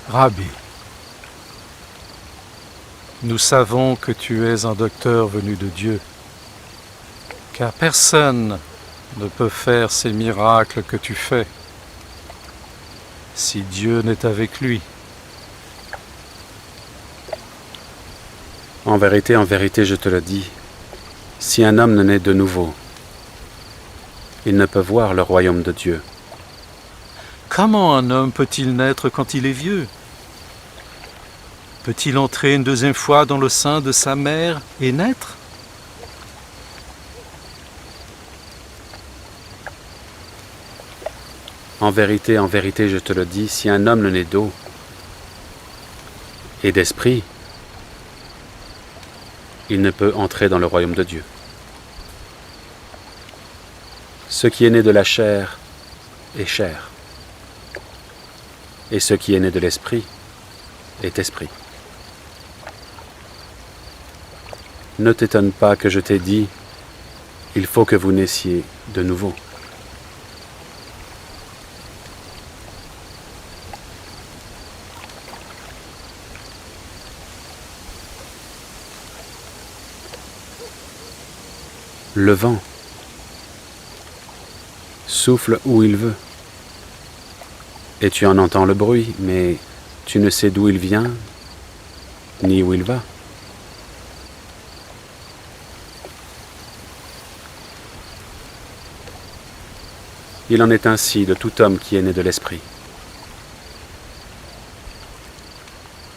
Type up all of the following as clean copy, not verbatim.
Rabbi, nous savons que tu es un docteur venu de Dieu, car personne ne peut faire ces miracles que tu fais si Dieu n'est avec lui. En vérité, je te le dis, si un homme ne naît de nouveau, il ne peut voir le royaume de Dieu. Comment un homme peut-il naître quand il est vieux? Peut-il entrer une deuxième fois dans le sein de sa mère et naître? En vérité, je te le dis, si un homme ne naît d'eau et d'esprit, il ne peut entrer dans le royaume de Dieu. Ce qui est né de la chair est chair, et ce qui est né de l'esprit est esprit. Ne t'étonne pas que je t'ai dit, il faut que vous naissiez de nouveau. Le vent souffle où il veut, et tu en entends le bruit, mais tu ne sais d'où il vient, ni où il va. Il en est ainsi de tout homme qui est né de l'esprit.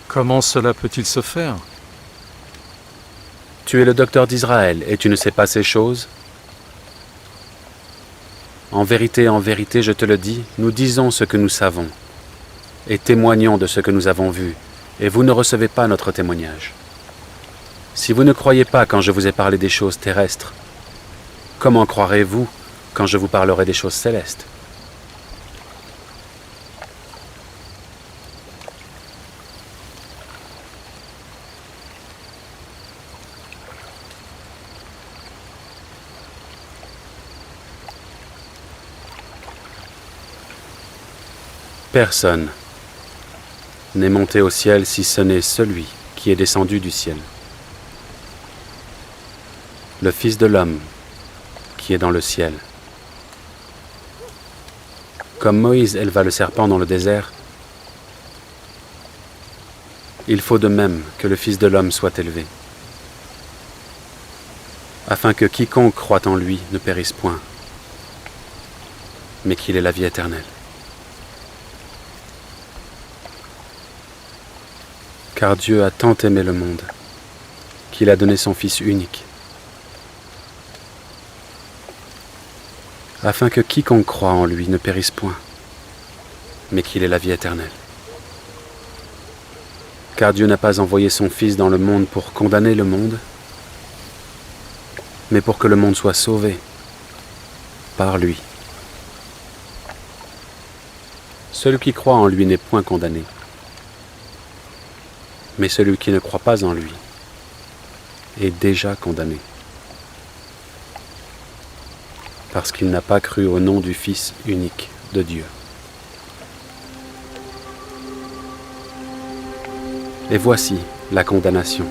Comment cela peut-il se faire? Tu es le docteur d'Israël et tu ne sais pas ces choses? En vérité, je te le dis, nous disons ce que nous savons et témoignons de ce que nous avons vu, et vous ne recevez pas notre témoignage. Si vous ne croyez pas quand je vous ai parlé des choses terrestres, comment croirez-vous quand je vous parlerai des choses célestes? Personne n'est monté au ciel si ce n'est celui qui est descendu du ciel, le Fils de l'homme qui est dans le ciel. Comme Moïse éleva le serpent dans le désert, il faut de même que le Fils de l'homme soit élevé, afin que quiconque croit en lui ne périsse point, mais qu'il ait la vie éternelle. Car Dieu a tant aimé le monde, qu'il a donné son Fils unique, afin que quiconque croit en lui ne périsse point, mais qu'il ait la vie éternelle. Car Dieu n'a pas envoyé son Fils dans le monde pour condamner le monde, mais pour que le monde soit sauvé par lui. Celui qui croit en lui n'est point condamné, mais celui qui ne croit pas en lui est déjà condamné, parce qu'il n'a pas cru au nom du Fils unique de Dieu. Et voici la condamnation.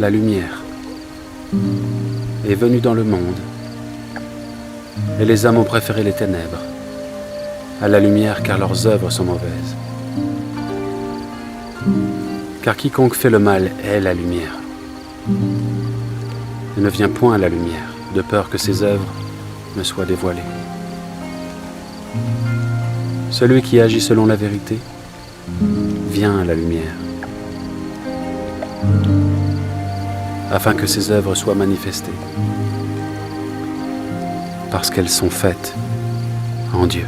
La lumière est venue dans le monde, et les hommes ont préféré les ténèbres à la lumière, car leurs œuvres sont mauvaises. Car quiconque fait le mal est la lumière, et ne vient point à la lumière, de peur que ses œuvres ne soient dévoilées. Celui qui agit selon la vérité vient à la lumière, afin que ses œuvres soient manifestées, parce qu'elles sont faites en Dieu.